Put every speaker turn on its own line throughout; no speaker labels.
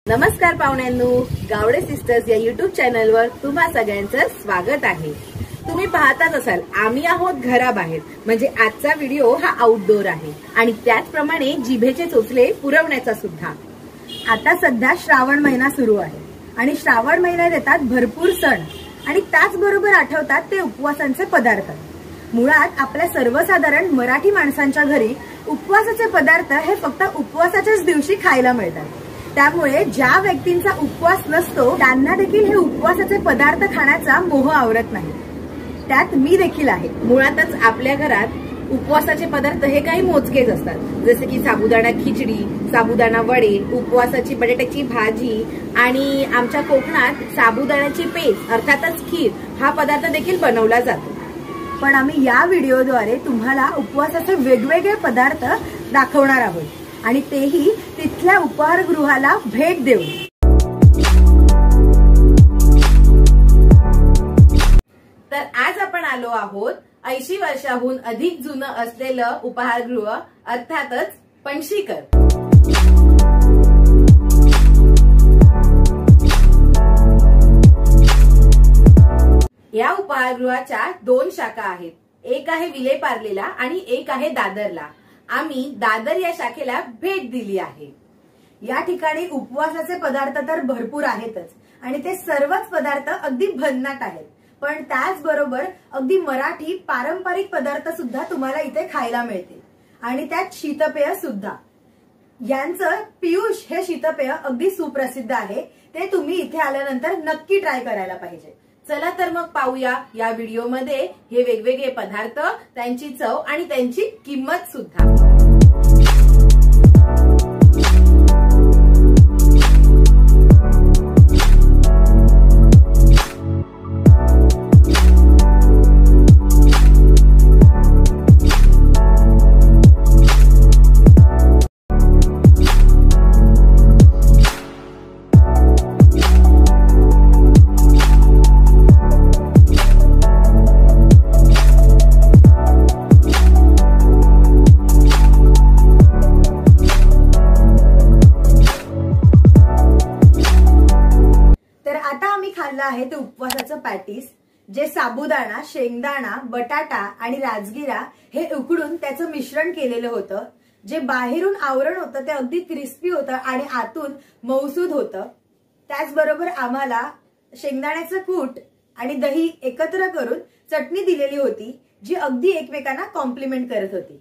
नमस्कार पाहुण्यांनो, गावडे सिस्टर्स या युट्यूब चॅनलवर तुम्हा सगळ्यांचं स्वागत आहे। तुम्ही पाहताच असाल आम्ही आहोत घराबाहेर, म्हणजे आजचा व्हिडिओ हा आउटडोर आहे आणि त्याचप्रमाणे जिभेचे चोचले पुरवण्याचा सुद्धा। आता सध्या श्रावण महिना सुरू आहे आणि श्रावण महिन्यात येतात भरपूर सण आणि त्याचबरोबर आठवतात ते उपवासांचे पदार्थ। मुळात आपल्या सर्वसाधारण मराठी माणसांच्या घरी उपवासाचे पदार्थ हे फक्त उपवासाच्याच दिवशी खायला मिळतात। त्यामुळे ज्या व्यक्तींचा उपवास नसतो त्यांना देखील हे उपवासाचे पदार्थ खाण्याचा मोह आवरत नाही। त्यात मी देखील आहे। मुळातच आपल्या घरात उपवासाचे पदार्थ हे काही मोजकेच असतात, जसे की साबुदाणा खिचडी, साबुदाणा वडे, उपवासाची बटाट्याची भाजी आणि आमच्या कोकणात साबुदाण्याची पेज अर्थातच खीर हा पदार्थ देखील बनवला जातो। पण आम्ही या व्हिडिओद्वारे तुम्हाला उपवासाचे वेगवेगळे पदार्थ दाखवणार आहोत आणि तेही तिथल्या उपहारगृहाला भेट देऊन। तर आज आपण आलो आहोत 80 वर्षाहून अधिक जुनं असलेलं उपहारगृह अर्थातच पणशीकर। या उपहारगृहाच्या 2 शाखा आहेत, एक आहे विलेपार्लेला आणि एक आहे दादरला। आम्ही दादर या शाखेला भेट दिली आहे। या ठिकाणी उपवासाचे पदार्थ तर भरपूर आहेतच आणि ते सर्वच पदार्थ अगदी भन्नाट आहेत, पण त्याचबरोबर अगदी मराठी पारंपरिक पदार्थ सुद्धा तुम्हाला इथे खायला मिळतील आणि त्यात शीतपेय सुद्धा। यांचं पियुष हे शीतपेय अगदी सुप्रसिद्ध आहे, ते तुम्ही इथे आल्यानंतर नक्की ट्राय करायला पाहिजे। चला तर मग पाहूया या व्हिडिओमध्ये हे वेगवेगळे पदार्थ, त्यांची चव आणि त्यांची किंमत सुद्धा। आहे ते उपवासाचं पॅटीस, जे साबुदाणा, शेंगदाणा, बटाटा आणि राजगिरा हे उकडून त्याचं मिश्रण केलेलं होतं। जे बाहेरून आवरण होतं ते अगदी क्रिस्पी होतं आणि आतून मऊसूद होतं। त्याचबरोबर आम्हाला शेंगदाण्याचं कूट आणि दही एकत्र करून चटणी दिलेली होती, जी अगदी एकमेकांना कॉम्प्लिमेंट करत होती।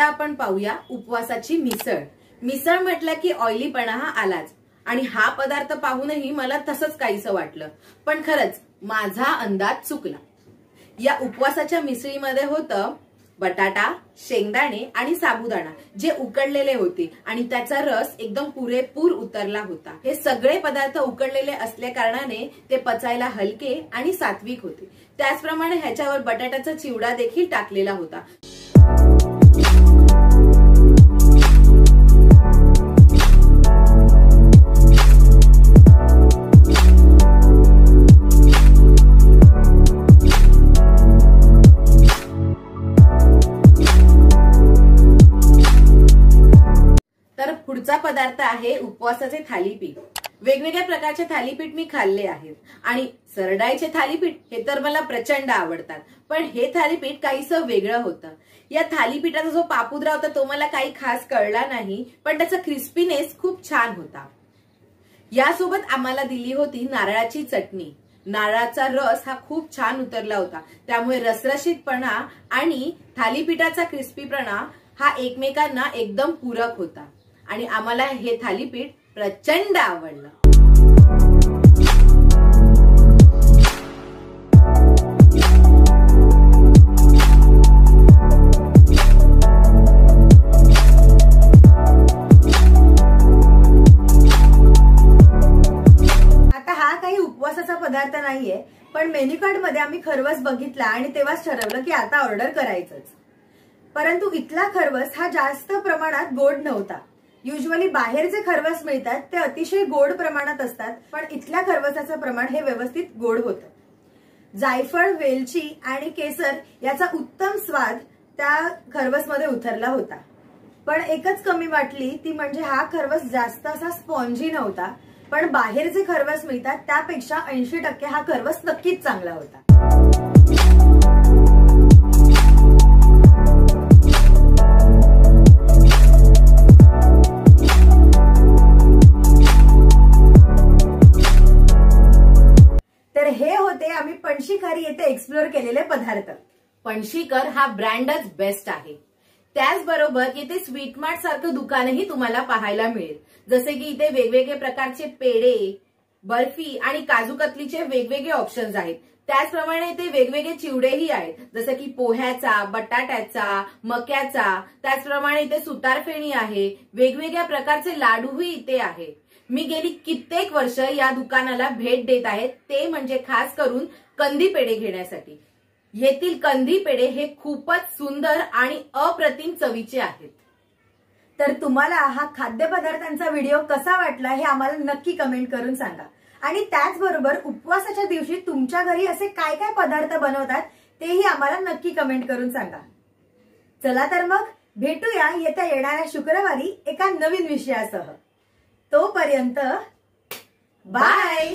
आपण पाहूया उपवासाची मिसळ। मिसळ म्हटलं की ऑइलीपणा हा आलाच आणि हा पदार्थ पाहूनही मला तसंच काहीसं वाटलं, पण खरंच माझा अंदाज चुकला। या उपवासाच्या मिसळीमध्ये होतं बटाटा, शेंगदाणे आणि साबुदाणा, जे उकडलेले होते आणि त्याचा रस एकदम पुरेपूर उतरला होता। हे सगळे पदार्थ उकडलेले असल्या कारणाने ते पचायला हलके आणि सात्विक होते। त्याचप्रमाणे ह्याच्यावर बटाट्याचा चिवडा देखील टाकलेला होता। पुढचा पदार्थ आहे उपवासाचे थालीपीठ। वेगवेगळ्या प्रकारचे थालीपीठ मी खाल्ले आहेत आणि सरडाईचे थालीपीठ हे तर मला प्रचंड आवडतात, पण हे थालीपीठ काहीसं वेगळं होतं। या थालीपीठाचा जो पापुद्रा होता तो मला काही खास कळला नाही, पण त्याचा क्रिस्पीनेस खूप छान होता। यासोबत आम्हाला दिली होती नारळाची चटणी। नारळाचा रस हा खूप छान उतरला होता, त्यामुळे रसरशीतपणा आणि थालीपीठाचा क्रिस्पीपणा हा एकमेकांना एकदम पूरक होता आणि आम्हाला हे थालीपीठ प्रचंड आवडलं। आता हा काही उपवासाचा पदार्थ नाहीये, पण मेन्यू कार्ड मध्ये आम्ही खरवस बघितला आणि तेव्हाच ठरवलं की आता ऑर्डर करायचंच।
परंतु इथला खरवस हा जास्त प्रमाणात गोड नव्हता। युजली बाहेर जे खरवस मिळतात ते अतिशय गोड प्रमाणात असतात, पण इथल्या खरवसाचं प्रमाण हे व्यवस्थित गोड होतं। जायफळ, वेलची आणि केसर याचा उत्तम स्वाद त्या खरवसमध्ये उतरला होता। पण एकच कमी वाटली ती म्हणजे हा खरवस जास्त असा स्पॉन्जी नव्हता, पण बाहेर जे खरवस मिळतात त्यापेक्षा 80% हा खरवस नक्कीच चांगला होता। तर हे होते आम्ही पणशीखारी येथे एक्सप्लोर केलेले पदार्थ।
पणशीकर हा ब्रँडच बेस्ट आहे। त्याचबरोबर इथे स्वीट मार्ट सारखं दुकानही तुम्हाला पाहायला मिळेल, जसे की इथे वेगवेगळे प्रकारचे पेढे, बर्फी आणि काजू कतलीचे वेगवेगळे ऑप्शन्स आहेत। त्याचप्रमाणे इथे वेगवेगळे चिवडेही आहेत, जसे की पोह्याचा, बटाट्याचा, मक्याचा। त्याचप्रमाणे इथे सुतारफेणी आहे, वेगवेगळ्या प्रकारचे लाडूही इथे आहे। मी गेली कित्येक वर्ष या दुकानाला भेट देत आहे, ते म्हणजे खास करून कंदी पेढे घेण्यासाठी। येथील कंदी पेढे हे खूपच सुंदर आणि अप्रतिम चवीचे आहेत।
तर तुम्हाला हा खाद्यपदार्थांचा व्हिडिओ कसा वाटला हे आम्हाला नक्की कमेंट करून सांगा। आणि त्याचबरोबर उपवासाच्या दिवशी तुमच्या घरी असे काय काय पदार्थ बनवतात तेही आम्हाला नक्की कमेंट करून सांगा। चला तर मग भेटूया येणाऱ्या शुक्रवारी एका नवीन विषयासह। तोपर्यंत बाय।